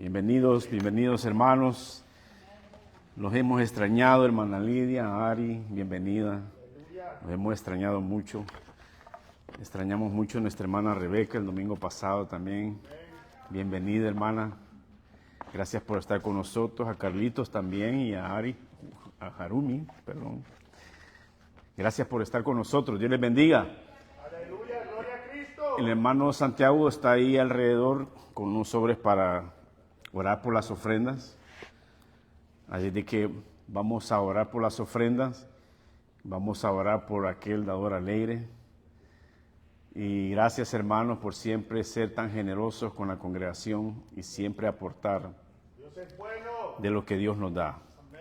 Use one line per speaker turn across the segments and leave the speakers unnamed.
Bienvenidos, bienvenidos hermanos. Los hemos extrañado, hermana Lidia, Ari, bienvenida. Los hemos extrañado mucho. Extrañamos mucho a nuestra hermana Rebeca el domingo pasado también. Bienvenida, hermana. Gracias por estar con nosotros. A Carlitos también y a Ari, a Harumi, perdón. Gracias por estar con nosotros. Dios les bendiga.
Aleluya, gloria a Cristo.
El hermano Santiago está ahí alrededor con unos sobres para orar por las ofrendas. Así de que vamos a orar por las ofrendas. Vamos a orar por aquel dador alegre. Y gracias, hermanos, por siempre ser tan generosos con la congregación y siempre aportar
Dios es bueno.
de lo que Dios nos da.
Amén.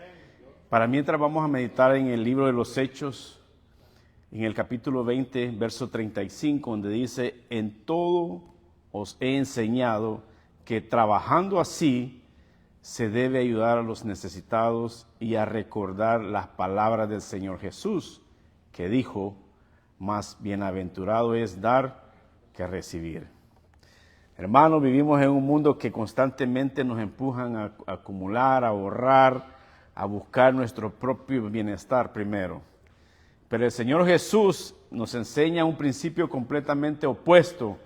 Para mientras vamos a meditar en el libro de los Hechos, en el capítulo 20, verso 35, donde dice: en todo os he enseñado que trabajando así se debe ayudar a los necesitados y a recordar las palabras del Señor Jesús, que dijo: más bienaventurado es dar que recibir. Hermanos, vivimos en un mundo que constantemente nos empujan a acumular, a ahorrar, a buscar nuestro propio bienestar primero. Pero el Señor Jesús nos enseña un principio completamente opuesto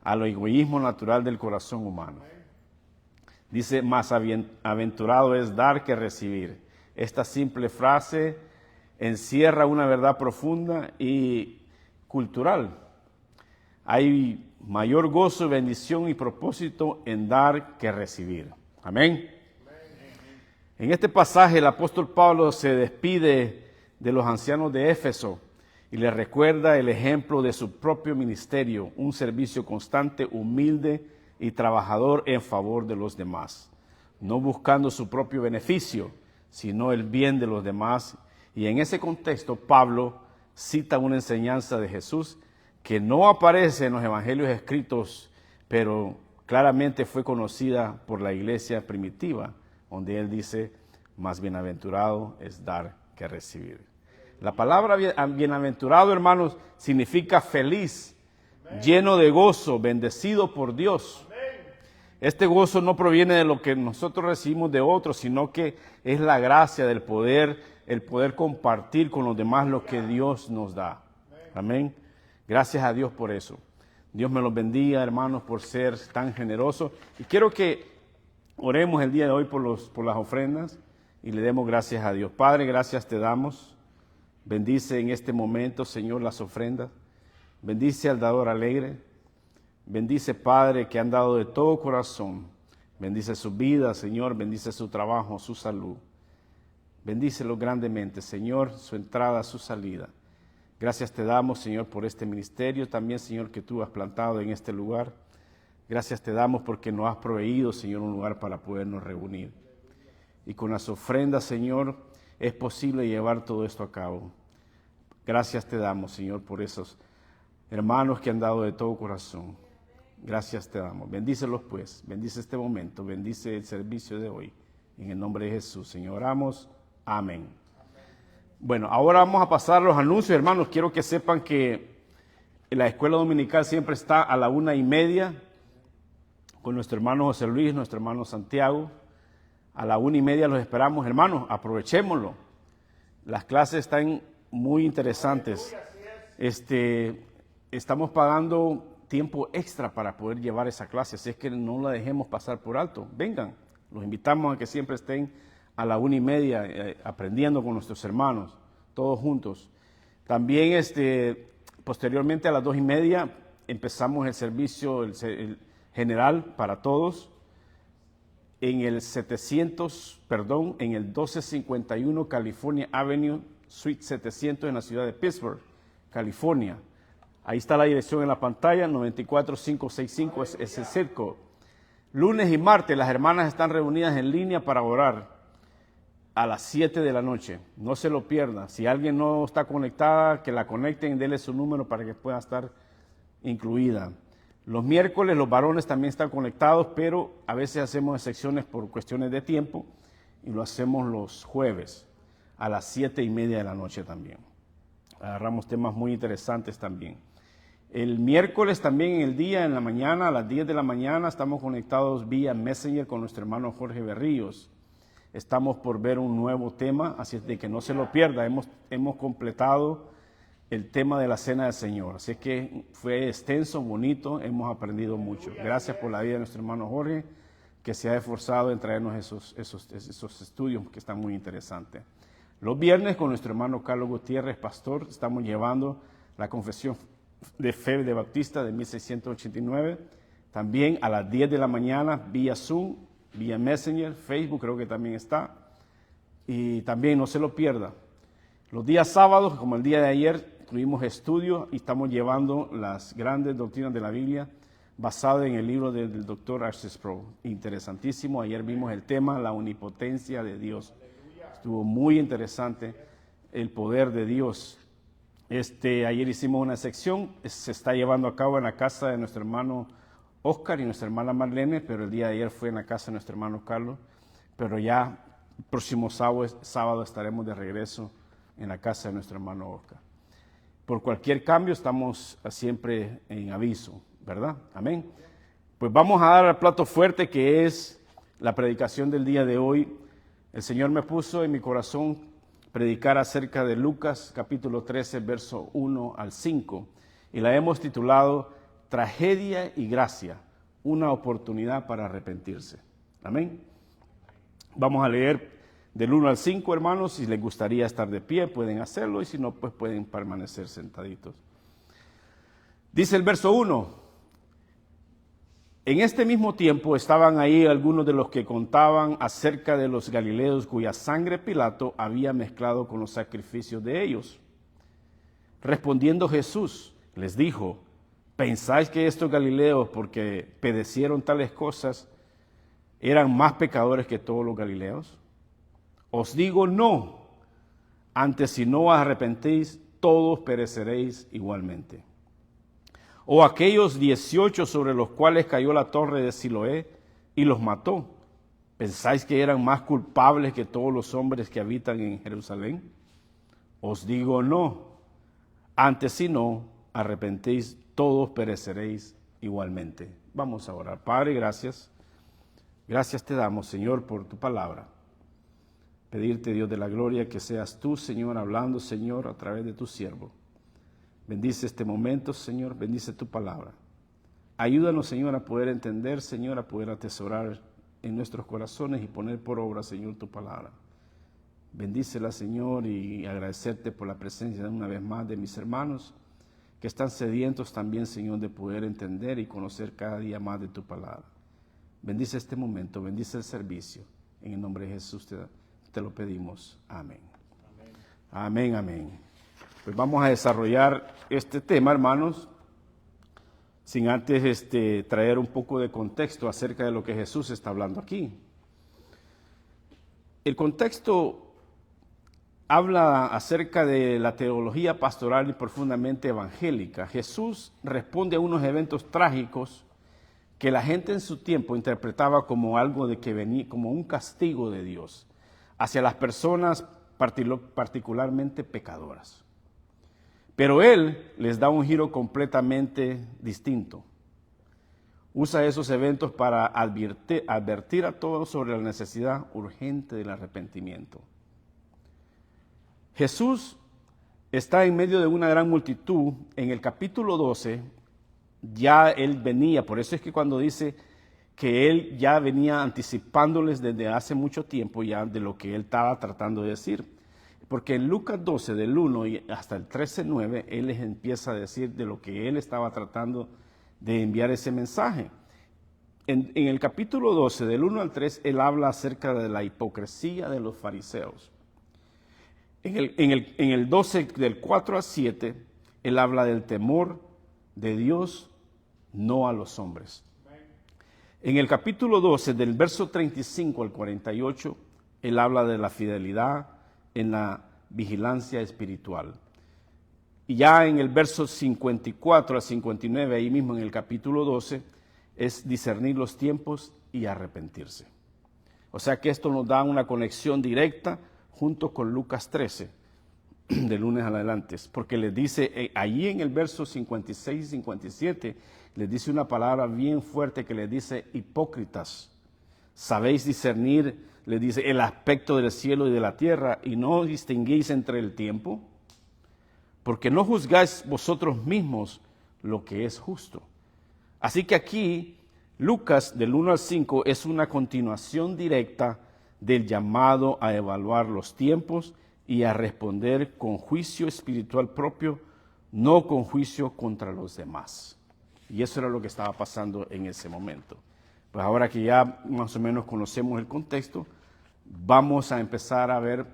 al egoísmo natural del corazón humano. Dice: más aventurado es dar que recibir. Esta simple frase encierra una verdad profunda y cultural. Hay mayor gozo, bendición y propósito en dar que recibir. Amén. En este pasaje el apóstol Pablo se despide de los ancianos de Éfeso y les recuerda el ejemplo de su propio ministerio, un servicio constante, humilde y trabajador en favor de los demás, no buscando su propio beneficio, sino el bien de los demás. Y en ese contexto Pablo cita una enseñanza de Jesús que no aparece en los evangelios escritos, pero claramente fue conocida por la iglesia primitiva, donde él dice: más bienaventurado es dar que recibir. La palabra bienaventurado, hermanos, significa feliz, lleno de gozo, bendecido por Dios. Este gozo no proviene de lo que nosotros recibimos de otros, sino que es la gracia del poder, el poder compartir con los demás lo que Dios nos da. Amén. Gracias a Dios por eso. Dios me los bendiga, hermanos, por ser tan generosos. Y quiero que oremos el día de hoy por las ofrendas y le demos gracias a Dios. Padre, gracias te damos. Bendice en este momento, Señor, las ofrendas. Bendice al dador alegre. Bendice, Padre, que han dado de todo corazón. Bendice su vida, Señor. Bendice su trabajo, su salud. Bendícelo grandemente, Señor, su entrada, su salida. Gracias te damos, Señor, por este ministerio también, Señor, que tú has plantado en este lugar. Gracias te damos porque nos has proveído, Señor, un lugar para podernos reunir. Y con las ofrendas, Señor, es posible llevar todo esto a cabo. Gracias te damos, Señor, por esos hermanos que han dado de todo corazón. Gracias te damos. Bendícelos pues, bendice este momento, bendice el servicio de hoy. En el nombre de Jesús, Señor, oramos. Amén. Bueno, ahora vamos a pasar a los anuncios, hermanos. Quiero que sepan que la escuela dominical siempre está a la 1:30 con nuestro hermano José Luis, nuestro hermano Santiago. A la 1:30 los esperamos, hermanos. Aprovechémoslo. Las clases están muy interesantes. Estamos pagando tiempo extra para poder llevar esa clase, así es que no la dejemos pasar por alto. Vengan, los invitamos a que siempre estén a la 1:30 aprendiendo con nuestros hermanos, todos juntos. También posteriormente a las 2:30 empezamos el servicio el general para todos en el 1251 California Avenue, Suite 700 en la ciudad de Pittsburgh, California. Ahí está la dirección en la pantalla, 94565 es el circo. Lunes y martes las hermanas están reunidas en línea para orar a las 7 de la noche. No se lo pierdan. Si alguien no está conectada, que la conecten, denle su número para que pueda estar incluida. Los miércoles los varones también están conectados, pero a veces hacemos excepciones por cuestiones de tiempo y lo hacemos los jueves a las 7:30 de la noche también. Agarramos temas muy interesantes también. El miércoles también en el día, en la mañana, a las 10 de la mañana, estamos conectados vía Messenger con nuestro hermano Jorge Berríos. Estamos por ver un nuevo tema, así es de que no se lo pierda. Hemos completado el tema de la Cena del Señor. Así que fue extenso, bonito, hemos aprendido mucho. Gracias por la vida de nuestro hermano Jorge, que se ha esforzado en traernos esos estudios que están muy interesantes. Los viernes con nuestro hermano Carlos Gutiérrez, pastor, estamos llevando la confesión de fe de Bautista de 1689. También a las 10 de la mañana vía Zoom, vía Messenger, Facebook creo que también está. Y también no se lo pierda. Los días sábados, como el día de ayer, tuvimos estudio y estamos llevando las grandes doctrinas de la Biblia basado en el libro del doctor R.C. Sproul. Interesantísimo. Ayer vimos el tema, la omnipotencia de Dios. Estuvo muy interesante el poder de Dios. Ayer hicimos una sección, se está llevando a cabo en la casa de nuestro hermano Oscar y nuestra hermana Marlene, pero el día de ayer fue en la casa de nuestro hermano Carlos. Pero ya el próximo sábado estaremos de regreso en la casa de nuestro hermano Oscar. Por cualquier cambio estamos siempre en aviso, ¿verdad? Amén. Pues vamos a dar al plato fuerte que es la predicación del día de hoy. El Señor me puso en mi corazón predicar acerca de Lucas capítulo 13, verso 1 al 5. Y la hemos titulado Tragedia y Gracia, una oportunidad para arrepentirse. Amén. Vamos a leer del 1 al 5, hermanos. Si les gustaría estar de pie, pueden hacerlo, y si no, pues pueden permanecer sentaditos. Dice el verso 1. En este mismo tiempo estaban ahí algunos de los que contaban acerca de los galileos cuya sangre Pilato había mezclado con los sacrificios de ellos. Respondiendo Jesús, les dijo: ¿pensáis que estos galileos, porque padecieron tales cosas, eran más pecadores que todos los galileos? Os digo no, antes si no os arrepentís, todos pereceréis igualmente. O aquellos 18 sobre los cuales cayó la torre de Siloé y los mató, ¿pensáis que eran más culpables que todos los hombres que habitan en Jerusalén? Os digo no, antes si no arrepentís, todos pereceréis igualmente. Vamos a orar. Padre, gracias. Gracias te damos, Señor, por tu palabra. Pedirte, Dios de la gloria, que seas tú, Señor, hablando, Señor, a través de tu siervo. Bendice este momento, Señor, bendice tu palabra. Ayúdanos, Señor, a poder entender, Señor, a poder atesorar en nuestros corazones y poner por obra, Señor, tu palabra. Bendícela, Señor, y agradecerte por la presencia una vez más de mis hermanos que están sedientos también, Señor, de poder entender y conocer cada día más de tu palabra. Bendice este momento, bendice el servicio. En el nombre de Jesús te lo pedimos. Amén. Amén, amén. Pues vamos a desarrollar este tema, hermanos, sin antes traer un poco de contexto acerca de lo que Jesús está hablando aquí. El contexto habla acerca de la teología pastoral y profundamente evangélica. Jesús responde a unos eventos trágicos que la gente en su tiempo interpretaba como algo de que venía, como un castigo de Dios hacia las personas particularmente pecadoras. Pero Él les da un giro completamente distinto. Usa esos eventos para advertir a todos sobre la necesidad urgente del arrepentimiento. Jesús está en medio de una gran multitud. En el capítulo 12 ya Él venía, por eso es que cuando dice que Él ya venía anticipándoles desde hace mucho tiempo ya de lo que Él estaba tratando de decir. Porque en Lucas 12, del 1 y hasta el 13:9, Él les empieza a decir de lo que Él estaba tratando de enviar ese mensaje. En el capítulo 12, del 1 al 3, Él habla acerca de la hipocresía de los fariseos. En el 12, del 4 al 7, Él habla del temor de Dios, no a los hombres. En el capítulo 12, del verso 35 al 48, Él habla de la fidelidad en la vigilancia espiritual. Y ya en el verso 54 al 59, ahí mismo en el capítulo 12, es discernir los tiempos y arrepentirse. O sea que esto nos da una conexión directa junto con Lucas 13. de lunes adelante, porque les dice, allí en el verso 56 y 57, les dice una palabra bien fuerte que les dice hipócritas. Sabéis discernir, les dice, el aspecto del cielo y de la tierra y no distinguís entre el tiempo, porque no juzgáis vosotros mismos lo que es justo. Así que aquí Lucas del 1 al 5 es una continuación directa del llamado a evaluar los tiempos y a responder con juicio espiritual propio, no con juicio contra los demás. Y eso era lo que estaba pasando en ese momento. Pues ahora que ya más o menos conocemos el contexto, vamos a empezar a ver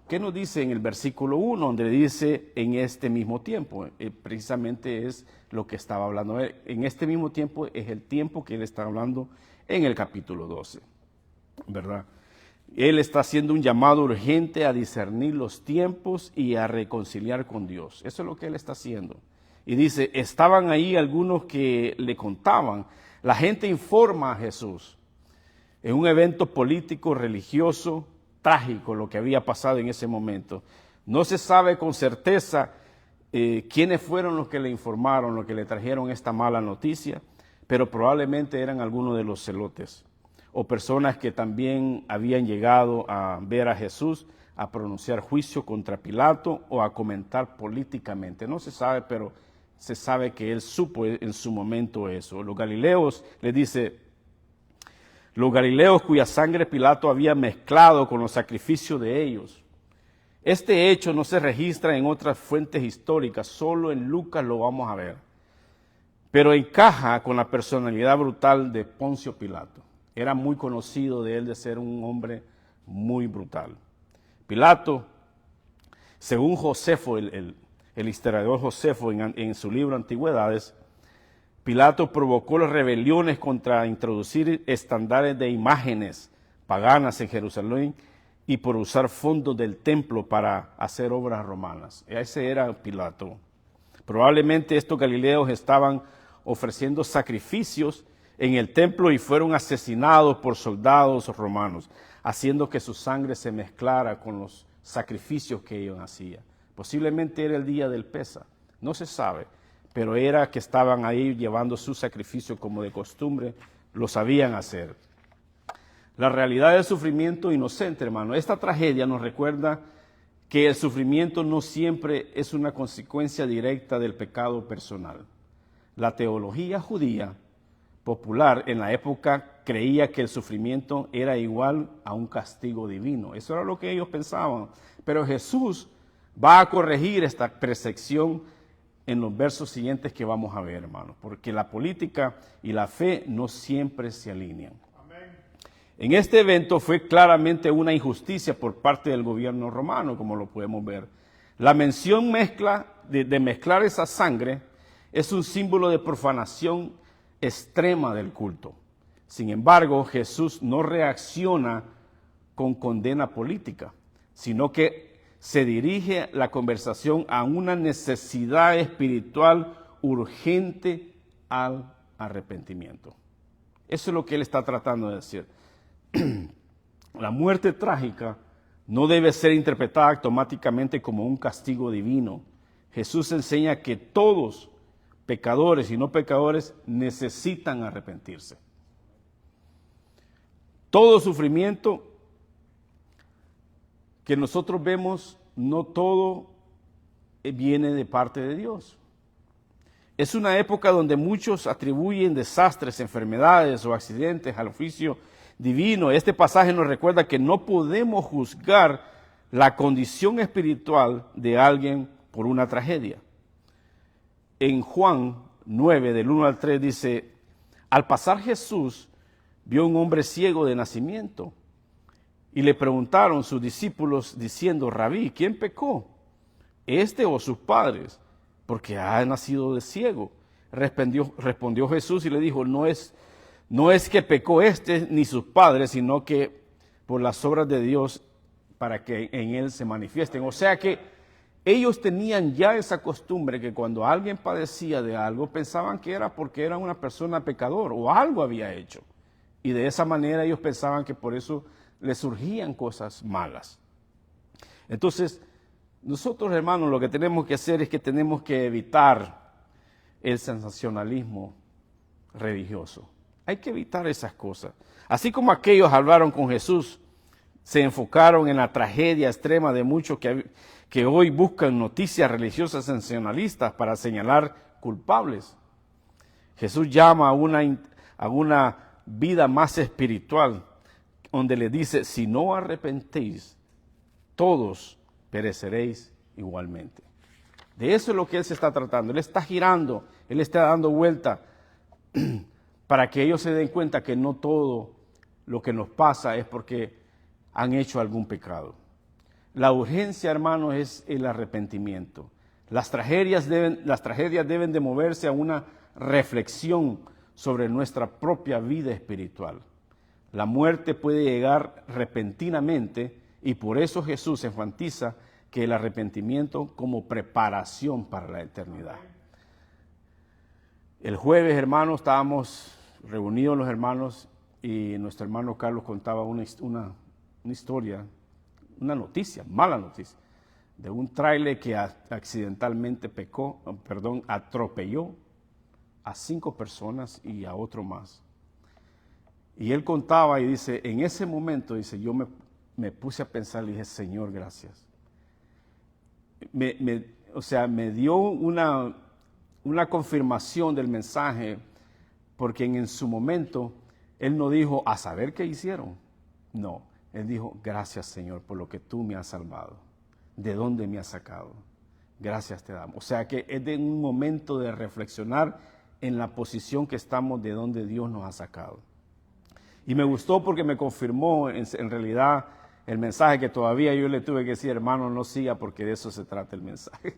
qué nos dice en el versículo 1, donde dice en este mismo tiempo. Precisamente es lo que estaba hablando. En este mismo tiempo es el tiempo que él está hablando en el capítulo 12, ¿verdad? Él está haciendo un llamado urgente a discernir los tiempos y a reconciliar con Dios. Eso es lo que él está haciendo. Y dice, estaban ahí algunos que le contaban. La gente informa a Jesús en un evento político, religioso, trágico, lo que había pasado en ese momento. No se sabe con certeza quiénes fueron los que le informaron, los que le trajeron esta mala noticia, pero probablemente eran algunos de los celotes o personas que también habían llegado a ver a Jesús, a pronunciar juicio contra Pilato o a comentar políticamente. No se sabe, pero se sabe que él supo en su momento eso. Los galileos, le dice, los galileos cuya sangre Pilato había mezclado con los sacrificios de ellos. Este hecho no se registra en otras fuentes históricas, solo en Lucas lo vamos a ver. Pero encaja con la personalidad brutal de Poncio Pilato. Era muy conocido de él de ser un hombre muy brutal. Pilato, según Josefo, el historiador Josefo en su libro Antigüedades, Pilato provocó las rebeliones contra introducir estándares de imágenes paganas en Jerusalén y por usar fondos del templo para hacer obras romanas. Ese era Pilato. Probablemente estos galileos estaban ofreciendo sacrificios en el templo y fueron asesinados por soldados romanos, haciendo que su sangre se mezclara con los sacrificios que ellos hacían. Posiblemente era el día del Pesa, no se sabe, pero era que estaban ahí llevando su sacrificio como de costumbre, lo sabían hacer. La realidad del sufrimiento inocente, hermano, esta tragedia nos recuerda que el sufrimiento no siempre es una consecuencia directa del pecado personal. La teología judía popular en la época creía que el sufrimiento era igual a un castigo divino. Eso era lo que ellos pensaban. Pero Jesús va a corregir esta percepción en los versos siguientes que vamos a ver, hermanos, porque la política y la fe no siempre se alinean. Amén. En este evento fue claramente una injusticia por parte del gobierno romano, como lo podemos ver. La mención de mezclar esa sangre es un símbolo de profanación extrema del culto. Sin embargo, Jesús no reacciona con condena política, sino que se dirige la conversación a una necesidad espiritual urgente al arrepentimiento. Eso es lo que él está tratando de decir. La muerte trágica no debe ser interpretada automáticamente como un castigo divino. Jesús enseña que todos, pecadores y no pecadores, necesitan arrepentirse. Todo sufrimiento que nosotros vemos, no todo viene de parte de Dios. Es una época donde muchos atribuyen desastres, enfermedades o accidentes al juicio divino. Este pasaje nos recuerda que no podemos juzgar la condición espiritual de alguien por una tragedia. En Juan 9, del 1 al 3, dice, al pasar Jesús vio a un hombre ciego de nacimiento y le preguntaron sus discípulos diciendo, Rabí, ¿quién pecó? ¿Este o sus padres? Porque ha nacido de ciego. Respondió Jesús y le dijo, no es que pecó este ni sus padres, sino que por las obras de Dios para que en él se manifiesten. O sea que ellos tenían ya esa costumbre que cuando alguien padecía de algo, pensaban que era porque era una persona pecador o algo había hecho. Y de esa manera ellos pensaban que por eso les surgían cosas malas. Entonces, Nosotros, hermanos, lo que tenemos que hacer es que tenemos que evitar el sensacionalismo religioso. Hay que evitar esas cosas. Así como aquellos hablaron con Jesús, se enfocaron en la tragedia extrema de muchos que hoy buscan noticias religiosas sensacionalistas para señalar culpables. Jesús llama a una vida más espiritual, donde le dice, si no arrepentéis, todos pereceréis igualmente. De eso es lo que Él se está tratando. Él está girando, Él está dando vuelta para que ellos se den cuenta que no todo lo que nos pasa es porque han hecho algún pecado. La urgencia, hermanos, es el arrepentimiento. Las tragedias deben de moverse a una reflexión sobre nuestra propia vida espiritual. La muerte puede llegar repentinamente y por eso Jesús enfatiza que el arrepentimiento como preparación para la eternidad. El jueves, hermanos, estábamos reunidos los hermanos y nuestro hermano Carlos contaba una historia, una noticia, mala noticia, de un tráiler que accidentalmente atropelló a 5 personas y a otro más. Y él contaba y dice, en ese momento, dice, yo me puse a pensar y dije, Señor, gracias. Me dio una confirmación del mensaje, porque en su momento, él no dijo, a saber qué hicieron. No, él dijo, gracias, Señor, por lo que tú me has salvado. ¿De dónde me has sacado? Gracias te damos. O sea que es de un momento de reflexionar en la posición que estamos, de donde Dios nos ha sacado. Y me gustó porque me confirmó en realidad el mensaje que todavía yo le tuve que decir, hermano, no siga porque de eso se trata el mensaje.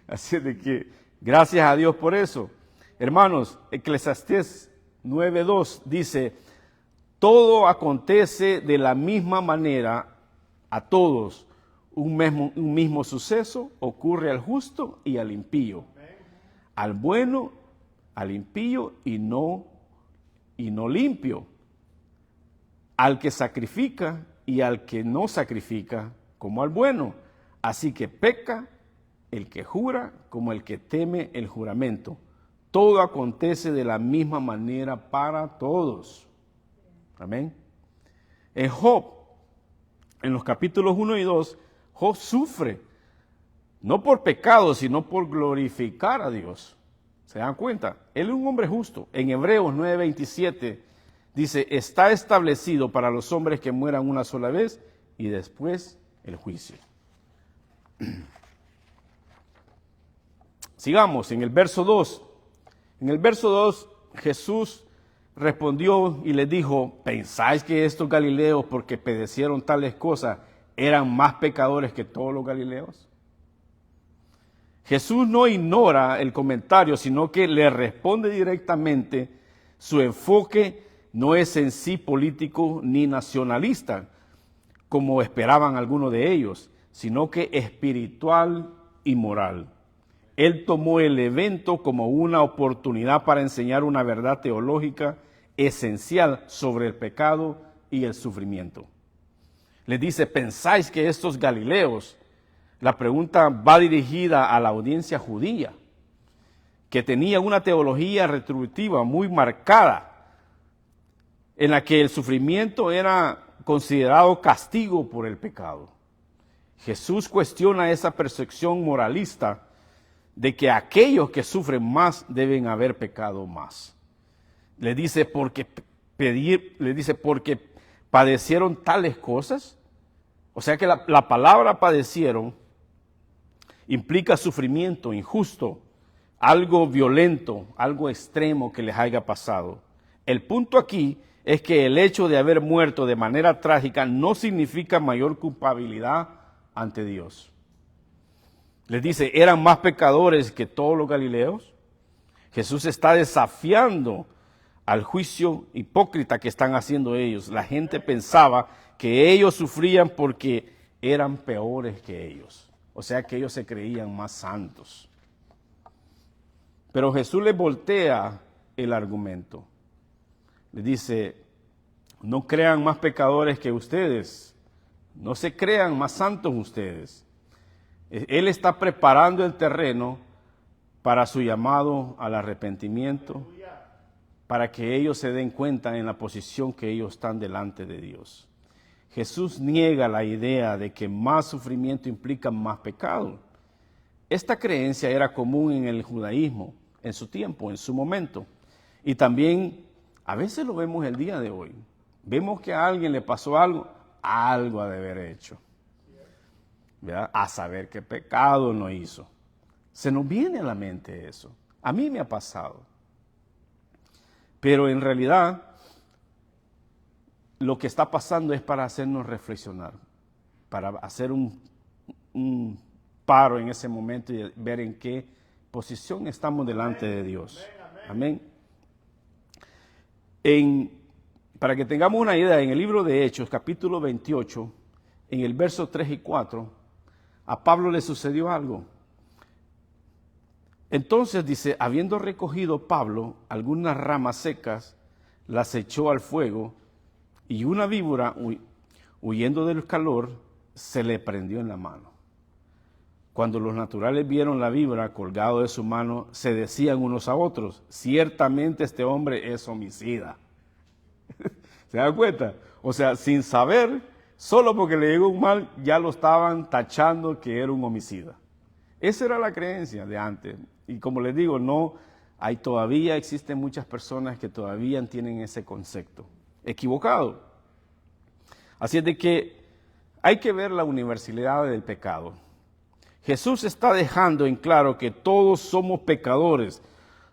Así de que gracias a Dios por eso. Hermanos, Eclesiastés 9:2 dice, todo acontece de la misma manera a todos. Un mismo suceso ocurre al justo y al impío. Al bueno, al impío y no limpio. Al que sacrifica y al que no sacrifica, como al bueno. Así que peca el que jura como el que teme el juramento. Todo acontece de la misma manera para todos. Amén. En Job, en los capítulos 1 y 2, Job sufre, no por pecado, sino por glorificar a Dios. ¿Se dan cuenta? Él es un hombre justo. En Hebreos 9:27 dice, está establecido para los hombres que mueran una sola vez y después el juicio. Sigamos en el verso 2. En el verso 2, Jesús respondió y les dijo, ¿pensáis que estos galileos, porque padecieron tales cosas, eran más pecadores que todos los galileos? Jesús no ignora el comentario, sino que le responde directamente. Su enfoque no es en sí político ni nacionalista, como esperaban algunos de ellos, sino que espiritual y moral. Él tomó el evento como una oportunidad para enseñar una verdad teológica esencial sobre el pecado y el sufrimiento. Les dice, ¿pensáis que estos galileos? La pregunta va dirigida a la audiencia judía, que tenía una teología retributiva muy marcada, en la que el sufrimiento era considerado castigo por el pecado. Jesús cuestiona esa percepción moralista de que aquellos que sufren más deben haber pecado más. Le dice, porque padecieron tales cosas. O sea que la palabra padecieron implica sufrimiento injusto, algo violento, algo extremo que les haya pasado. El punto aquí es que el hecho de haber muerto de manera trágica no significa mayor culpabilidad ante Dios. Les dice, ¿eran más pecadores que todos los galileos? Jesús está desafiando al juicio hipócrita que están haciendo ellos. La gente pensaba que ellos sufrían porque eran peores que ellos. O sea que ellos se creían más santos. Pero Jesús les voltea el argumento. Les dice, no crean más pecadores que ustedes. No se crean más santos ustedes. Él está preparando el terreno para su llamado al arrepentimiento, para que ellos se den cuenta en la posición que ellos están delante de Dios. Jesús niega la idea de que más sufrimiento implica más pecado. Esta creencia era común en el judaísmo, en su tiempo, en su momento. Y también a veces lo vemos el día de hoy. Vemos que a alguien le pasó algo ha de haber hecho. ¿Verdad? A saber qué pecado no hizo. Se nos viene a la mente eso. A mí me ha pasado. Pero en realidad, lo que está pasando es para hacernos reflexionar, para hacer un paro en ese momento y ver en qué posición estamos delante de Dios. Amén. Para que tengamos una idea, en el libro de Hechos, capítulo 28, en el verso 3 y 4, a Pablo le sucedió algo. Entonces dice, habiendo recogido Pablo algunas ramas secas, las echó al fuego, y una víbora, huyendo del calor, se le prendió en la mano. Cuando los naturales vieron la víbora colgado de su mano, se decían unos a otros, ciertamente este hombre es homicida. ¿Se dan cuenta? O sea, sin saber, solo porque le llegó un mal, ya lo estaban tachando que era un homicida. Esa era la creencia de antes. Y como les digo, todavía existen muchas personas que todavía tienen ese concepto equivocado. Así es de que hay que ver la universalidad del pecado. Jesús está dejando en claro que todos somos pecadores,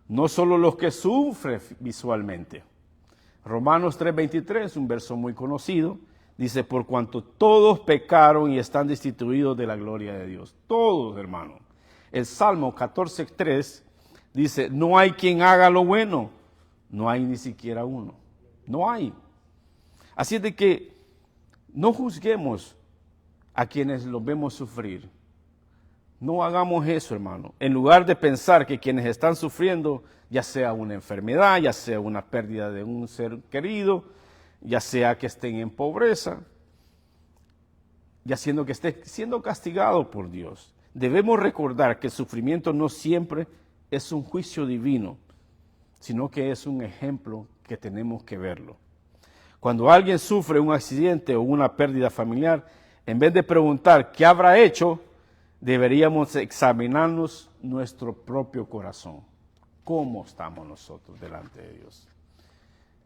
no solo los que sufren visualmente. Romanos 3:23, un verso muy conocido, dice, por cuanto todos pecaron y están destituidos de la gloria de Dios. Todos, hermano. El Salmo 14:3 dice, no hay quien haga lo bueno, no hay ni siquiera uno. No hay. Así es de que no juzguemos a quienes los vemos sufrir. No hagamos eso, hermano. En lugar de pensar que quienes están sufriendo, ya sea una enfermedad, ya sea una pérdida de un ser querido, ya sea que estén en pobreza, ya siendo que estén siendo castigados por Dios. Debemos recordar que el sufrimiento no siempre es un juicio divino, sino que es un ejemplo que tenemos que verlo. Cuando alguien sufre un accidente o una pérdida familiar, en vez de preguntar qué habrá hecho, deberíamos examinarnos nuestro propio corazón. ¿Cómo estamos nosotros delante de Dios?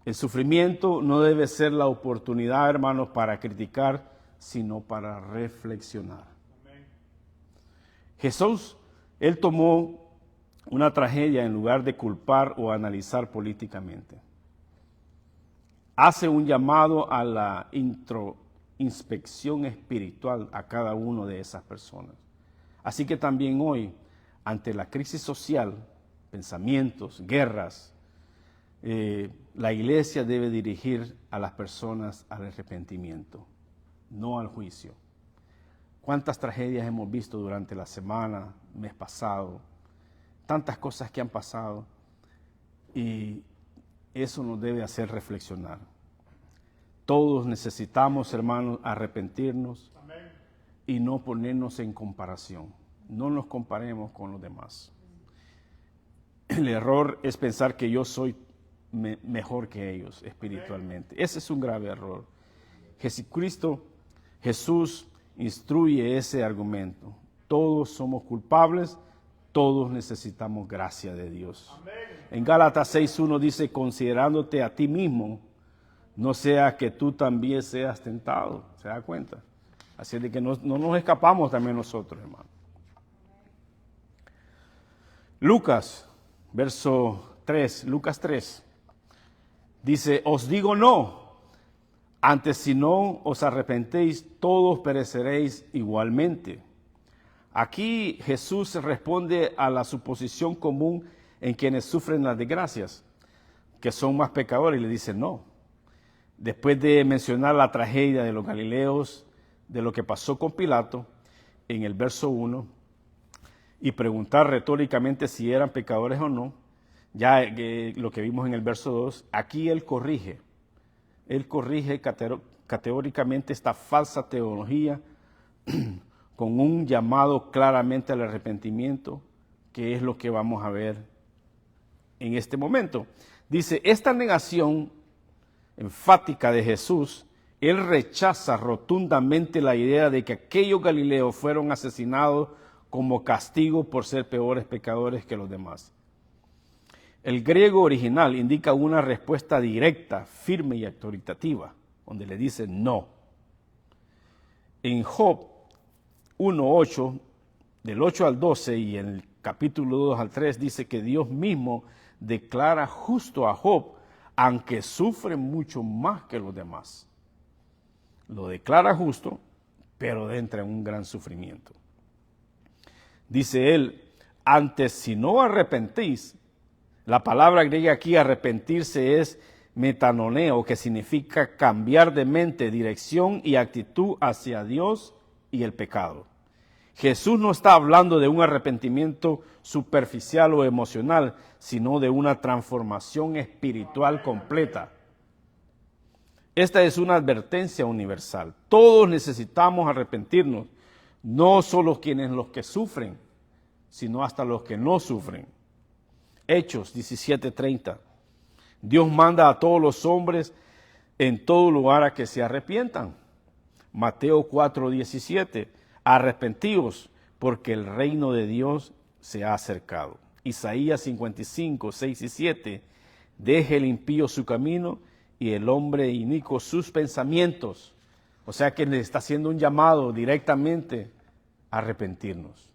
El sufrimiento no debe ser la oportunidad, hermanos, para criticar, sino para reflexionar. Amén. Jesús, Él tomó una tragedia en lugar de culpar o analizar políticamente. Hace un llamado a la introspección espiritual a cada una de esas personas. Así que también hoy, ante la crisis social, pensamientos, guerras, la iglesia debe dirigir a las personas al arrepentimiento, no al juicio. ¿Cuántas tragedias hemos visto durante la semana, mes pasado? Tantas cosas que han pasado y eso nos debe hacer reflexionar. Todos necesitamos, hermanos, arrepentirnos. Amén. Y no ponernos en comparación. No nos comparemos con los demás. El error es pensar que yo soy mejor que ellos espiritualmente. Ese es un grave error. Jesús instruye ese argumento. Todos somos culpables, todos necesitamos gracia de Dios. Amén. En Gálatas 6:1 dice, considerándote a ti mismo, no sea que tú también seas tentado. ¿Se da cuenta? Así de que no nos escapamos también nosotros, hermano. Lucas, verso 3, Lucas 3, dice, os digo no, antes si no os arrepentéis, todos pereceréis igualmente. Aquí Jesús responde a la suposición común en quienes sufren las desgracias, que son más pecadores, y le dice no. Después de mencionar la tragedia de los galileos, de lo que pasó con Pilato, en el verso 1, y preguntar retóricamente si eran pecadores o no, ya lo que vimos en el verso 2, aquí él corrige categóricamente esta falsa teología con un llamado claramente al arrepentimiento, que es lo que vamos a ver en este momento. Dice, esta negación enfática de Jesús, él rechaza rotundamente la idea de que aquellos galileos fueron asesinados como castigo por ser peores pecadores que los demás. El griego original indica una respuesta directa, firme y autoritativa, donde le dice no. En Job 1:8, del 8 al 12 y en el capítulo 2 al 3 dice que Dios mismo declara justo a Job, aunque sufre mucho más que los demás. Lo declara justo, pero entra en un gran sufrimiento. Dice él, antes si no arrepentís, la palabra griega aquí arrepentirse es metanoneo, que significa cambiar de mente, dirección y actitud hacia Dios y el pecado. Jesús no está hablando de un arrepentimiento superficial o emocional, sino de una transformación espiritual completa. Esta es una advertencia universal. Todos necesitamos arrepentirnos, no solo los que sufren, sino hasta los que no sufren. Hechos 17:30. Dios manda a todos los hombres en todo lugar a que se arrepientan. Mateo 4:17. Arrepentíos, porque el reino de Dios se ha acercado. Isaías 55:6 y 7. Deje el impío su camino y el hombre inicuo sus pensamientos. O sea que le está haciendo un llamado directamente a arrepentirnos.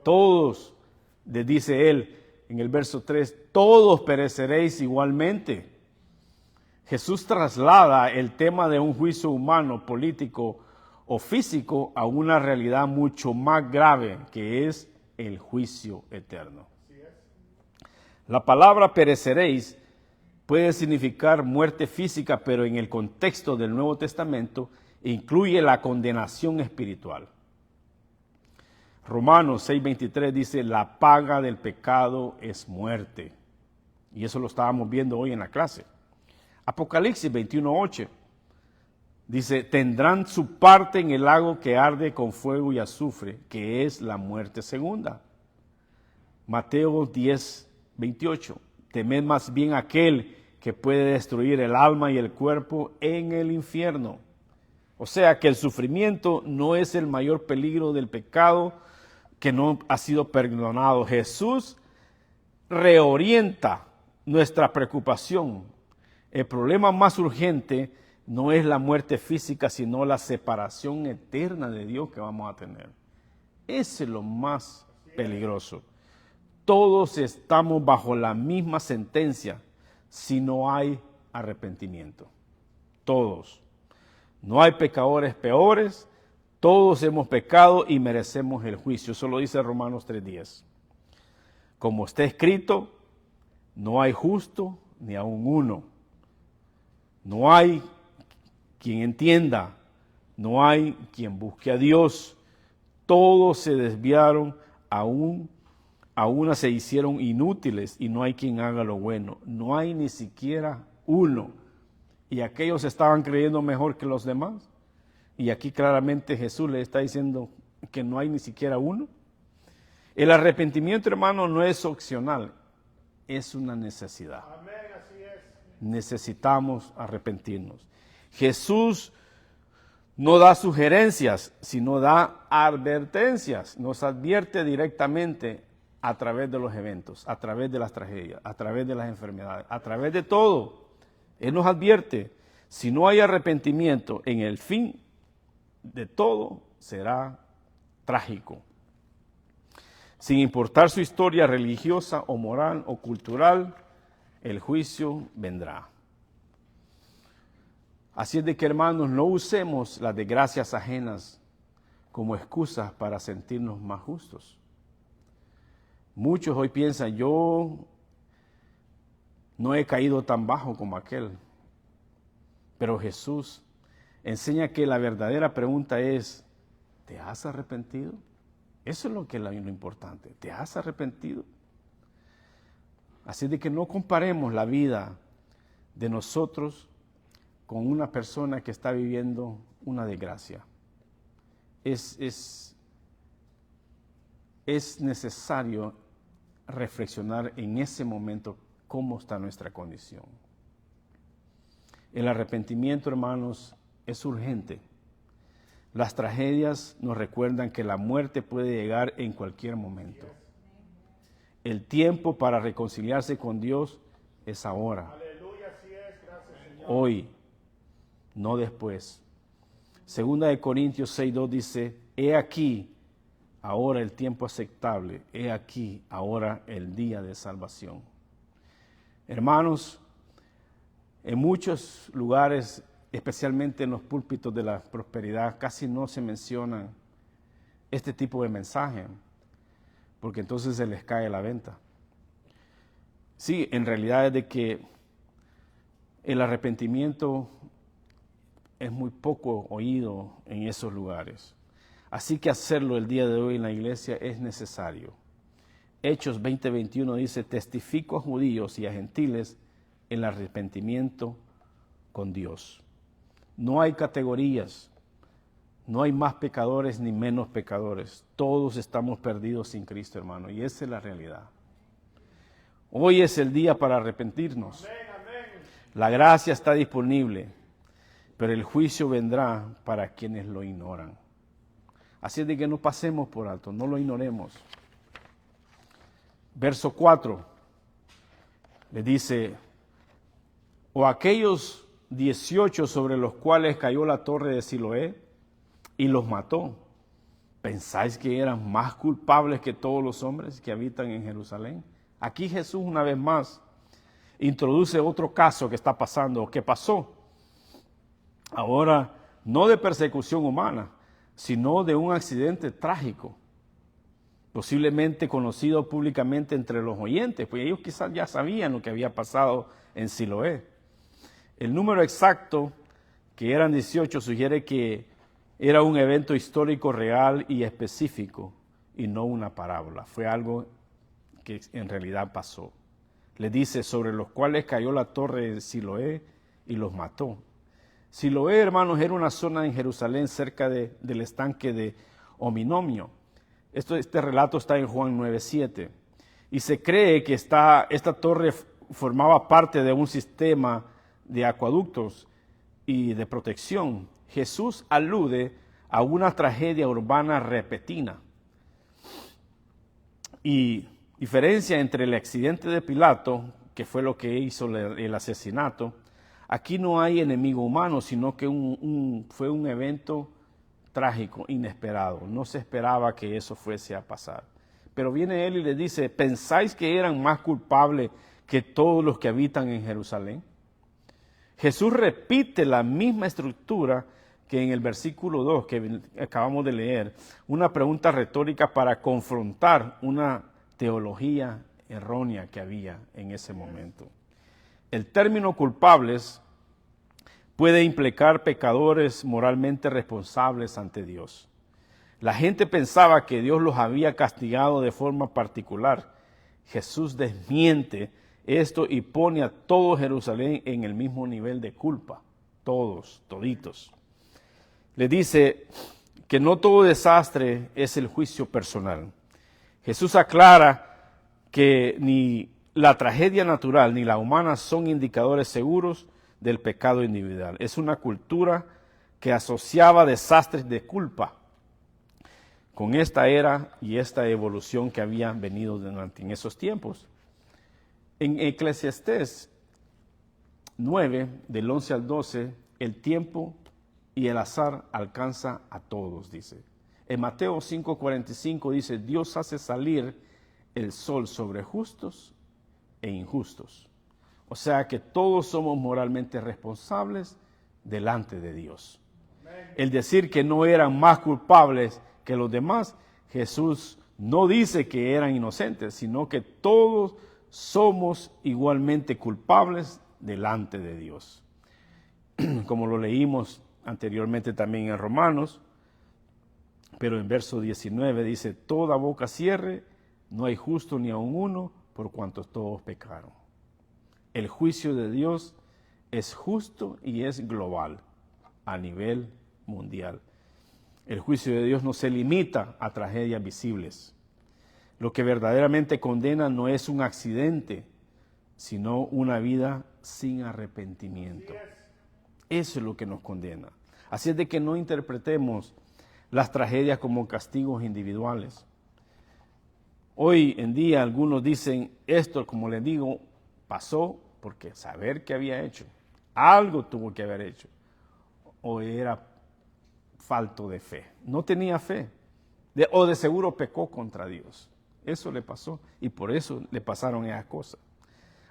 Todos, le dice él en el verso 3, todos pereceréis igualmente. Jesús traslada el tema de un juicio humano, político o físico a una realidad mucho más grave, que es el juicio eterno. La palabra pereceréis puede significar muerte física, pero en el contexto del Nuevo Testamento incluye la condenación espiritual. Romanos 6:23 dice, la paga del pecado es muerte. Y eso lo estábamos viendo hoy en la clase. Apocalipsis 21:8 dice, tendrán su parte en el lago que arde con fuego y azufre, que es la muerte segunda. Mateo 10:28, temed más bien aquel que puede destruir el alma y el cuerpo en el infierno. O sea que el sufrimiento no es el mayor peligro del pecado que no ha sido perdonado. Jesús reorienta nuestra preocupación. El problema más urgente no es la muerte física, sino la separación eterna de Dios que vamos a tener. Ese es lo más peligroso. Todos estamos bajo la misma sentencia si no hay arrepentimiento. Todos. No hay pecadores peores, todos hemos pecado y merecemos el juicio. Eso lo dice Romanos 3:10. Como está escrito, no hay justo ni aun uno. No hay quien entienda, no hay quien busque a Dios. Todos se desviaron, a una se hicieron inútiles y no hay quien haga lo bueno. No hay ni siquiera uno. Y aquellos estaban creyendo mejor que los demás. Y aquí claramente Jesús le está diciendo que no hay ni siquiera uno. El arrepentimiento, hermano, no es opcional, es una necesidad.
Amén, así es.
Necesitamos arrepentirnos. Jesús no da sugerencias, sino da advertencias. Nos advierte directamente a través de los eventos, a través de las tragedias, a través de las enfermedades, a través de todo. Él nos advierte, si no hay arrepentimiento, en el fin de todo será trágico. Sin importar su historia religiosa o moral o cultural, el juicio vendrá. Así es de que, hermanos, no usemos las desgracias ajenas como excusas para sentirnos más justos. Muchos hoy piensan, yo no he caído tan bajo como aquel. Pero Jesús enseña que la verdadera pregunta es, ¿te has arrepentido? Eso es lo importante. ¿Te has arrepentido? Así de que no comparemos la vida de nosotros con una persona que está viviendo una desgracia. es necesario reflexionar en ese momento cómo está nuestra condición. El arrepentimiento, hermanos, es urgente. Las tragedias nos recuerdan que la muerte puede llegar en cualquier momento. El tiempo para reconciliarse con Dios es ahora.
Aleluya, así es, gracias Señor.
Hoy, no después. Segunda de Corintios 6:2 dice, he aquí ahora el tiempo aceptable, he aquí ahora el día de salvación. Hermanos, en muchos lugares, especialmente en los púlpitos de la prosperidad, casi no se menciona este tipo de mensaje, porque entonces se les cae la venta. Sí, en realidad es de que el arrepentimiento es muy poco oído en esos lugares. Así que hacerlo el día de hoy en la iglesia es necesario. Hechos 20:21 dice, testifico a judíos y a gentiles el arrepentimiento con Dios. No hay categorías, no hay más pecadores ni menos pecadores. Todos estamos perdidos sin Cristo, hermano, y esa es la realidad. Hoy es el día para arrepentirnos.
Amén, amén.
La gracia está disponible, pero el juicio vendrá para quienes lo ignoran. Así es de que no pasemos por alto, no lo ignoremos. Verso 4 le dice, o aquellos 18 sobre los cuales cayó la torre de Siloé y los mató, ¿pensáis que eran más culpables que todos los hombres que habitan en Jerusalén? Aquí Jesús una vez más introduce otro caso que está pasando, o que pasó. Ahora, no de persecución humana, sino de un accidente trágico, posiblemente conocido públicamente entre los oyentes, pues ellos quizás ya sabían lo que había pasado en Siloé. El número exacto, que eran 18, sugiere que era un evento histórico real y específico, y no una parábola. Fue algo que en realidad pasó. Le dice, sobre los cuales cayó la torre de Siloé y los mató. Siloé, hermanos, era una zona en Jerusalén cerca del estanque de Ominomio. Este relato está en Juan 9:7. Y se cree que esta torre formaba parte de un sistema de acueductos y de protección. Jesús alude a una tragedia urbana repentina. Y diferencia entre el accidente de Pilato, que fue lo que hizo el asesinato, aquí no hay enemigo humano, sino que fue un evento trágico, inesperado. No se esperaba que eso fuese a pasar. Pero viene él y le dice, ¿pensáis que eran más culpables que todos los que habitan en Jerusalén? Jesús repite la misma estructura que en el versículo 2 que acabamos de leer, una pregunta retórica para confrontar una teología errónea que había en ese momento. El término culpables puede implicar pecadores moralmente responsables ante Dios. La gente pensaba que Dios los había castigado de forma particular. Jesús desmiente esto y pone a todo Jerusalén en el mismo nivel de culpa. Todos, toditos. Le dice que no todo desastre es el juicio personal. Jesús aclara que ni la tragedia natural ni la humana son indicadores seguros del pecado individual. Es una cultura que asociaba desastres de culpa con esta era y esta evolución que había venido en esos tiempos. En Eclesiastés 9, del 11 al 12, el tiempo y el azar alcanza a todos, dice. En Mateo 5:45 dice, Dios hace salir el sol sobre justos e injustos. O sea que todos somos moralmente responsables delante de Dios. El decir que no eran más culpables que los demás, Jesús no dice que eran inocentes, sino que todos somos igualmente culpables delante de Dios. Como lo leímos anteriormente también en Romanos, pero en verso 19 dice, toda boca cierre, no hay justo ni aun uno, por cuanto todos pecaron. El juicio de Dios es justo y es global, a nivel mundial. El juicio de Dios no se limita a tragedias visibles. Lo que verdaderamente condena no es un accidente, sino una vida sin arrepentimiento. Eso es lo que nos condena. Así es de que no interpretemos las tragedias como castigos individuales. Hoy en día algunos dicen, esto, como les digo, pasó porque saber qué había hecho, algo tuvo que haber hecho, o era falto de fe, no tenía fe, o de seguro pecó contra Dios. Eso le pasó y por eso le pasaron esas cosas.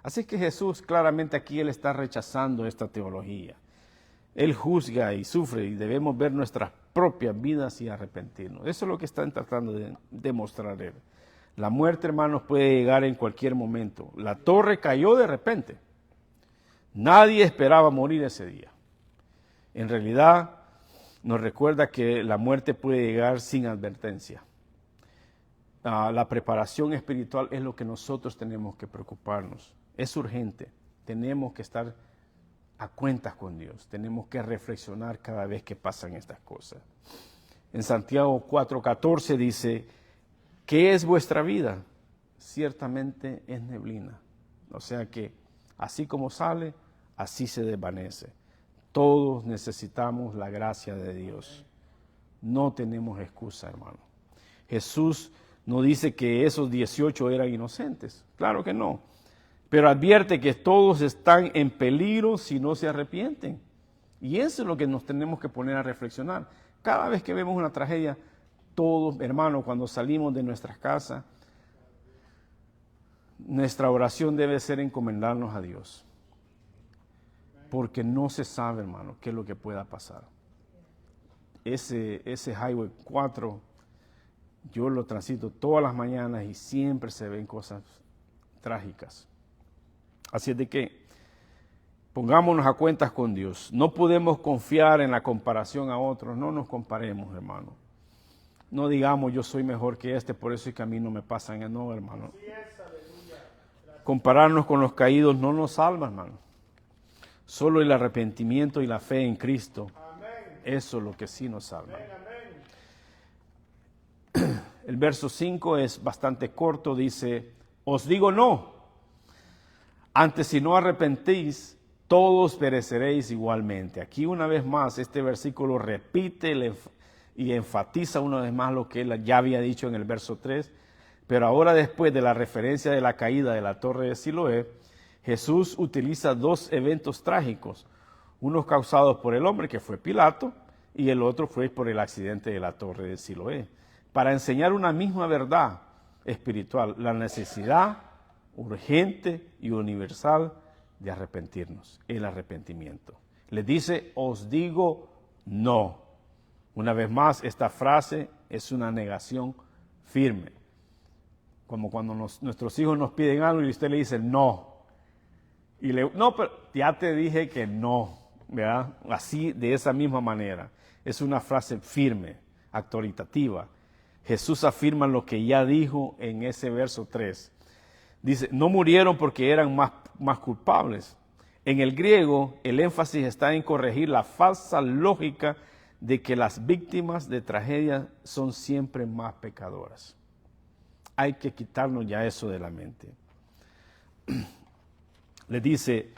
Así que Jesús claramente aquí Él está rechazando esta teología. Él juzga y sufre y debemos ver nuestras propias vidas y arrepentirnos. Eso es lo que están tratando de demostrar Él. La muerte, hermanos, puede llegar en cualquier momento. La torre cayó de repente. Nadie esperaba morir ese día. En realidad, nos recuerda que la muerte puede llegar sin advertencia. La preparación espiritual es lo que nosotros tenemos que preocuparnos. Es urgente. Tenemos que estar a cuentas con Dios. Tenemos que reflexionar cada vez que pasan estas cosas. En Santiago 4:14 dice, ¿qué es vuestra vida? Ciertamente es neblina. O sea que así como sale, así se desvanece. Todos necesitamos la gracia de Dios. No tenemos excusa, hermano. Jesús no dice que esos 18 eran inocentes. Claro que no. Pero advierte que todos están en peligro si no se arrepienten. Y eso es lo que nos tenemos que poner a reflexionar. Cada vez que vemos una tragedia, todos, hermanos, cuando salimos de nuestras casas, nuestra oración debe ser encomendarnos a Dios. Porque no se sabe, hermano, qué es lo que pueda pasar. Ese Highway 4, yo lo transito todas las mañanas y siempre se ven cosas trágicas. Así es de que pongámonos a cuentas con Dios. No podemos confiar en la comparación a otros. No nos comparemos, hermano. No digamos yo soy mejor que este, por eso es que a mí no me pasan. No, hermano. Compararnos con los caídos no nos salva, hermano. Solo el arrepentimiento y la fe en Cristo. Eso es lo que sí nos salva. El verso 5 es bastante corto. Dice, os digo no. Antes, si no arrepentís, todos pereceréis igualmente. Aquí una vez más este versículo repite y enfatiza una vez más lo que él ya había dicho en el verso 3. Pero ahora, después de la referencia de la caída de la torre de Siloé, Jesús utiliza dos eventos trágicos. Uno causado por el hombre, que fue Pilato, y el otro fue por el accidente de la torre de Siloé, para enseñar una misma verdad espiritual, la necesidad urgente y universal de arrepentirnos, el arrepentimiento. Les dice, os digo no. Una vez más, esta frase es una negación firme. Como cuando nuestros hijos nos piden algo y usted le dice no. No, pero ya te dije que no, ¿verdad? Así, de esa misma manera. Es una frase firme, autoritativa. Jesús afirma lo que ya dijo en ese verso 3. Dice, no murieron porque eran más culpables. En el griego, el énfasis está en corregir la falsa lógica de que las víctimas de tragedia son siempre más pecadoras. Hay que quitarnos ya eso de la mente. Le dice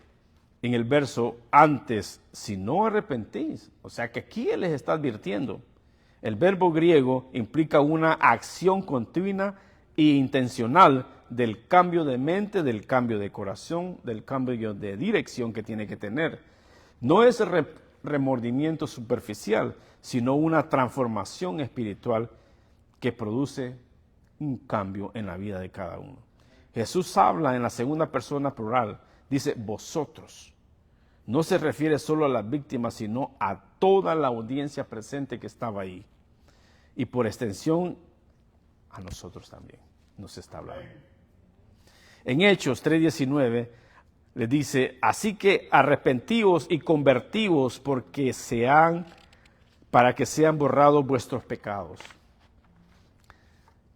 en el verso antes, si no arrepentís. O sea que aquí Él les está advirtiendo. El verbo griego implica una acción continua e intencional del cambio de mente, del cambio de corazón, del cambio de dirección que tiene que tener. No es remordimiento superficial, sino una transformación espiritual que produce un cambio en la vida de cada uno. Jesús habla en la segunda persona plural, dice vosotros. No se refiere solo a las víctimas, sino a toda la audiencia presente que estaba ahí. Y por extensión, a nosotros también nos está hablando. En Hechos 3:19 le dice, así que arrepentíos y convertíos para que sean borrados vuestros pecados.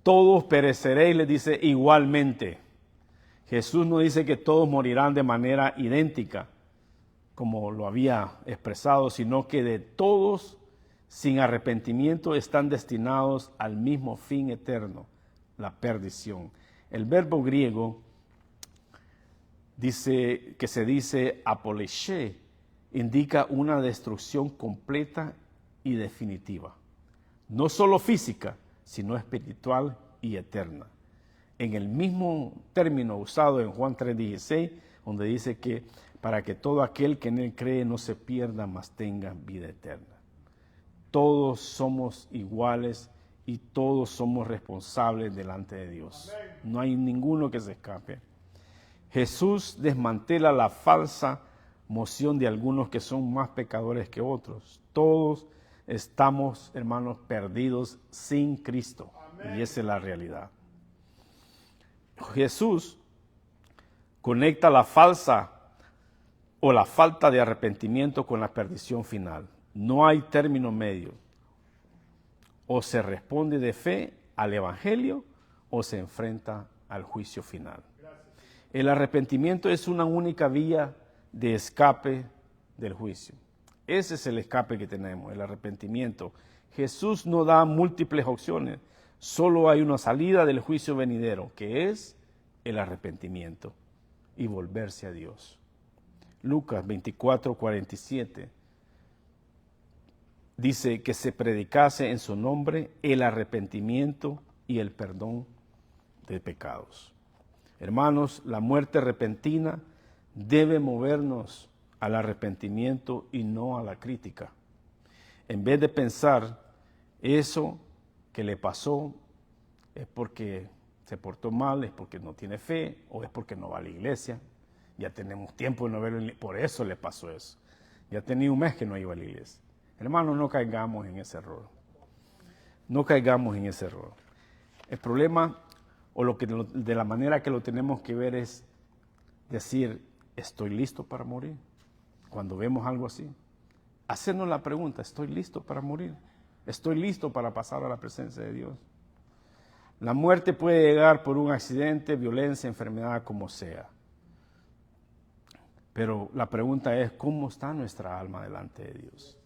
Todos pereceréis, le dice, igualmente. Jesús no dice que todos morirán de manera idéntica, como lo había expresado, sino que de todos sin arrepentimiento están destinados al mismo fin eterno, la perdición. El verbo griego que se dice apoleshe, indica una destrucción completa y definitiva. No solo física, sino espiritual y eterna. En el mismo término usado en Juan 3:16, donde dice que para que todo aquel que en él cree no se pierda, mas tenga vida eterna. Todos somos iguales y todos somos responsables delante de Dios. No hay ninguno que se escape. Jesús desmantela la falsa moción de algunos que son más pecadores que otros. Todos estamos, hermanos, perdidos sin Cristo. Y esa es la realidad. Jesús conecta la falsa o la falta de arrepentimiento con la perdición final. No hay término medio. O se responde de fe al Evangelio o se enfrenta al juicio final. El arrepentimiento es una única vía de escape del juicio. Ese es el escape que tenemos, el arrepentimiento. Jesús no da múltiples opciones, solo hay una salida del juicio venidero, que es el arrepentimiento y volverse a Dios. Lucas 24:47 dice que se predicase en su nombre el arrepentimiento y el perdón de pecados. Hermanos, la muerte repentina debe movernos al arrepentimiento y no a la crítica. En vez de pensar eso que le pasó es porque se portó mal, es porque no tiene fe o es porque no va a la iglesia. Ya tenemos tiempo de no verlo, por eso le pasó eso. Ya tenía un mes que no iba a la iglesia. Hermanos, no caigamos en ese error. No caigamos en ese error. El problema o de la manera que lo tenemos que ver es decir, ¿estoy listo para morir? Cuando vemos algo así, hacernos la pregunta, ¿estoy listo para morir? ¿Estoy listo para pasar a la presencia de Dios? La muerte puede llegar por un accidente, violencia, enfermedad, como sea. Pero la pregunta es, ¿cómo está nuestra alma delante de Dios?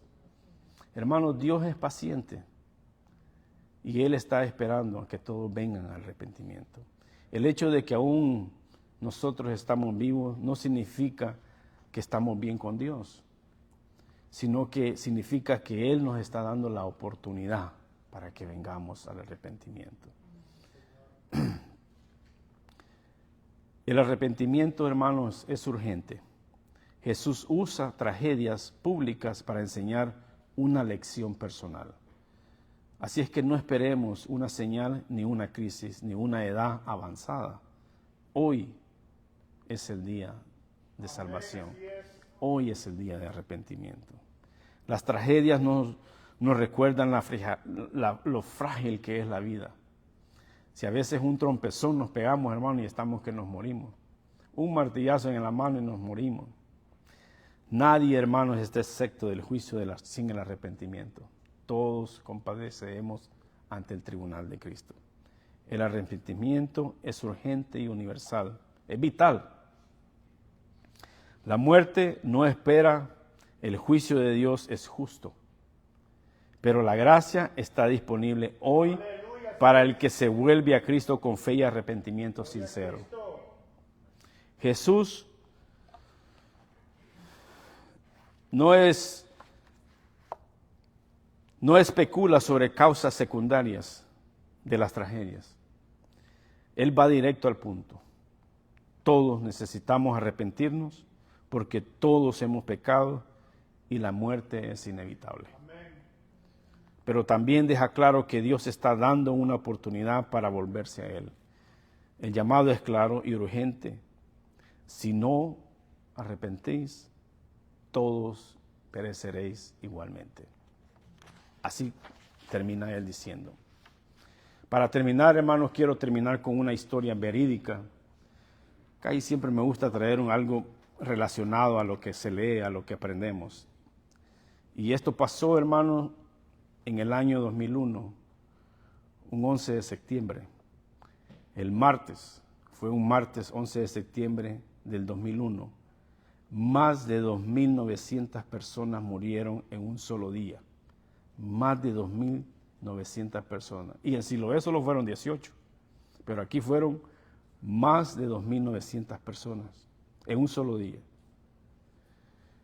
Hermanos, Dios es paciente. Y Él está esperando a que todos vengan al arrepentimiento. El hecho de que aún nosotros estamos vivos no significa que estamos bien con Dios, sino que significa que Él nos está dando la oportunidad para que vengamos al arrepentimiento. El arrepentimiento, hermanos, es urgente. Jesús usa tragedias públicas para enseñar una lección personal. Así es que no esperemos una señal, ni una crisis, ni una edad avanzada. Hoy es el día de salvación. Hoy es el día de arrepentimiento. Las tragedias nos recuerdan lo frágil que es la vida. Si a veces un trompezón nos pegamos, hermano, y estamos que nos morimos. Un martillazo en la mano y nos morimos. Nadie, hermanos, está excepto del juicio sin el arrepentimiento. Todos compadecemos ante el tribunal de Cristo. El arrepentimiento es urgente y universal, es vital. La muerte no espera, el juicio de Dios es justo, pero la gracia está disponible hoy para el que se vuelve a Cristo con fe y arrepentimiento sincero. Jesús no especula sobre causas secundarias de las tragedias. Él va directo al punto. Todos necesitamos arrepentirnos porque todos hemos pecado y la muerte es inevitable. Pero también deja claro que Dios está dando una oportunidad para volverse a Él. El llamado es claro y urgente. Si no arrepentís, todos pereceréis igualmente. Así termina él diciendo. Para terminar, hermanos, quiero terminar con una historia verídica. Casi siempre me gusta traer algo relacionado a lo que se lee, a lo que aprendemos. Y esto pasó, hermanos, en el año 2001, un 11 de septiembre. El martes, fue un martes 11 de septiembre del 2001. Más de 2.900 personas murieron en un solo día Más de 2.900 personas. Y en Siloé solo fueron 18. Pero aquí fueron más de 2.900 personas en un solo día.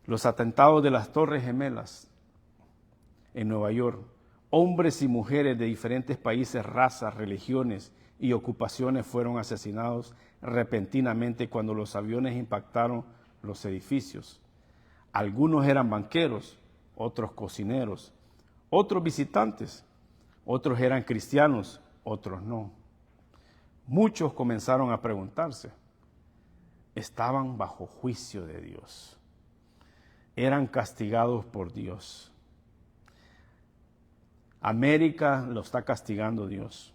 Los atentados de las Torres Gemelas en Nueva York. Hombres y mujeres de diferentes países, razas, religiones y ocupaciones fueron asesinados repentinamente cuando los aviones impactaron los edificios. Algunos eran banqueros, otros cocineros, otros visitantes, otros eran cristianos, otros no. Muchos comenzaron a preguntarse, estaban bajo juicio de Dios, eran castigados por Dios. América lo está castigando Dios.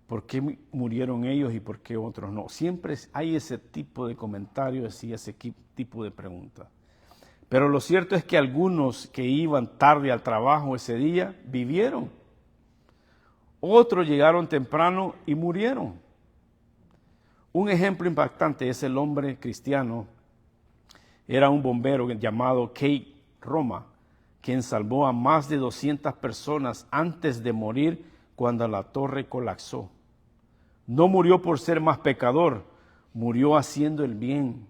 ¿Por qué murieron ellos y por qué otros no? Siempre hay ese tipo de comentarios y ese tipo de preguntas. Pero lo cierto es que algunos que iban tarde al trabajo ese día vivieron. Otros llegaron temprano y murieron. Un ejemplo impactante es el hombre cristiano. Era un bombero llamado Kate Roma, quien salvó a más de 200 personas antes de morir cuando la torre colapsó. No murió por ser más pecador, murió haciendo el bien.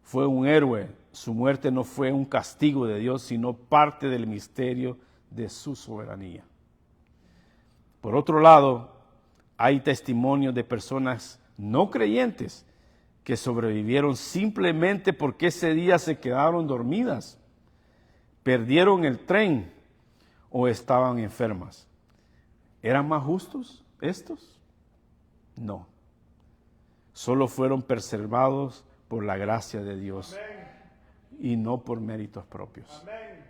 Fue un héroe. Su muerte no fue un castigo de Dios, sino parte del misterio de su soberanía. Por otro lado, hay testimonios de personas no creyentes que sobrevivieron simplemente porque ese día se quedaron dormidas, perdieron el tren o estaban enfermas. ¿Eran más justos estos? No. Solo fueron preservados por la gracia de Dios. Amén. Y no por méritos propios. Amén.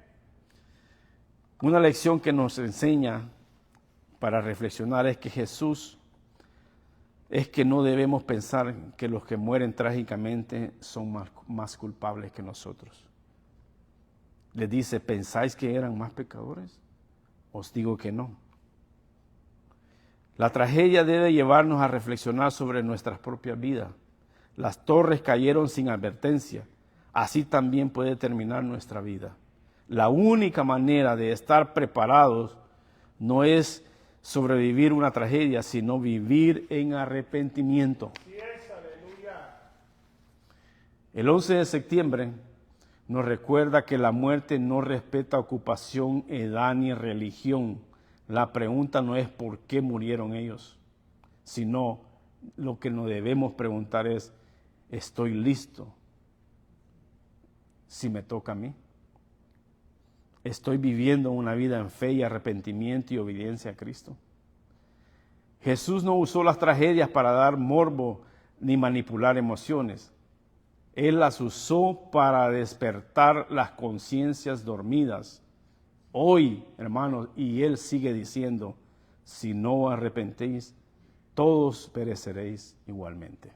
Una lección que nos enseña para reflexionar es que no debemos pensar que los que mueren trágicamente son más culpables que nosotros. Les dice, ¿pensáis que eran más pecadores? Os digo que no. La tragedia debe llevarnos a reflexionar sobre nuestras propias vidas. Las torres cayeron sin advertencia. Así también puede terminar nuestra vida. La única manera de estar preparados no es sobrevivir una tragedia, sino vivir en arrepentimiento. El 11 de septiembre nos recuerda que la muerte no respeta ocupación, edad ni religión. La pregunta no es por qué murieron ellos, sino lo que nos debemos preguntar es, ¿estoy listo si me toca a mí? ¿Estoy viviendo una vida en fe y arrepentimiento y obediencia a Cristo? Jesús no usó las tragedias para dar morbo ni manipular emociones. Él las usó para despertar las conciencias dormidas. Hoy, hermanos, y Él sigue diciendo, si no arrepentéis, todos pereceréis igualmente.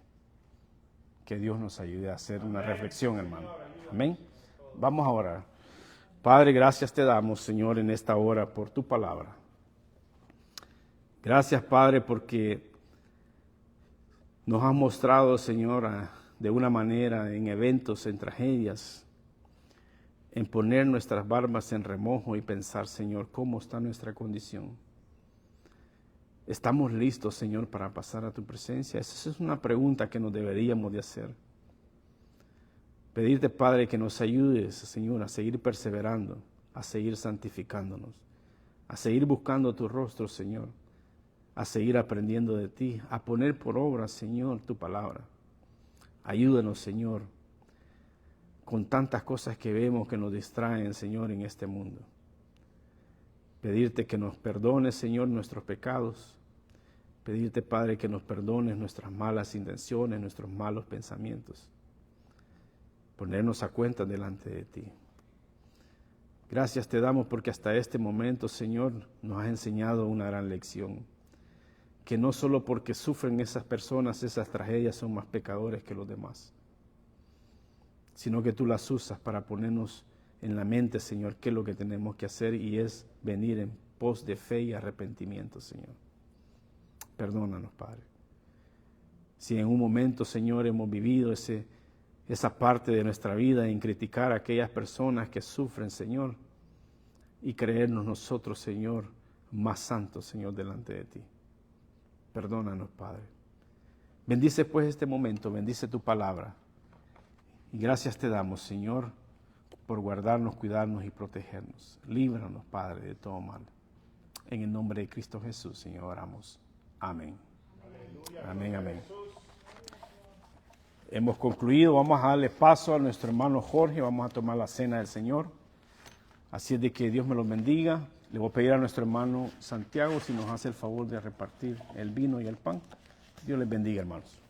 Que Dios nos ayude a hacer una reflexión, hermano. Amén. Vamos a orar. Padre, gracias te damos, Señor, en esta hora por tu palabra. Gracias, Padre, porque nos has mostrado, Señor, de una manera en eventos, en tragedias, en poner nuestras barbas en remojo y pensar, Señor, cómo está nuestra condición. ¿Estamos listos, Señor, para pasar a tu presencia? Esa es una pregunta que nos deberíamos de hacer. Pedirte, Padre, que nos ayudes, Señor, a seguir perseverando, a seguir santificándonos, a seguir buscando tu rostro, Señor, a seguir aprendiendo de ti, a poner por obra, Señor, tu palabra. Ayúdanos, Señor, con tantas cosas que vemos que nos distraen, Señor, en este mundo. Pedirte que nos perdones, Señor, nuestros pecados. Pedirte, Padre, que nos perdones nuestras malas intenciones, nuestros malos pensamientos. Ponernos a cuenta delante de ti. Gracias te damos porque hasta este momento, Señor, nos has enseñado una gran lección. Que no solo porque sufren esas personas, esas tragedias, son más pecadores que los demás, sino que tú las usas para ponernos en la mente, Señor, qué es lo que tenemos que hacer y es venir en pos de fe y arrepentimiento, Señor. Perdónanos, Padre. Si en un momento, Señor, hemos vivido esa parte de nuestra vida en criticar a aquellas personas que sufren, Señor, y creernos nosotros, Señor, más santos, Señor, delante de ti. Perdónanos, Padre. Bendice pues este momento, bendice tu palabra. Y gracias te damos, Señor, por guardarnos, cuidarnos y protegernos. Líbranos, Padre, de todo mal. En el nombre de Cristo Jesús, Señor, oramos. Amén. Amén, amén. Hemos concluido, vamos a darle paso a nuestro hermano Jorge, vamos a tomar la cena del Señor. Así es de que Dios me los bendiga. Le voy a pedir a nuestro hermano Santiago si nos hace el favor de repartir el vino y el pan. Dios les bendiga, hermanos.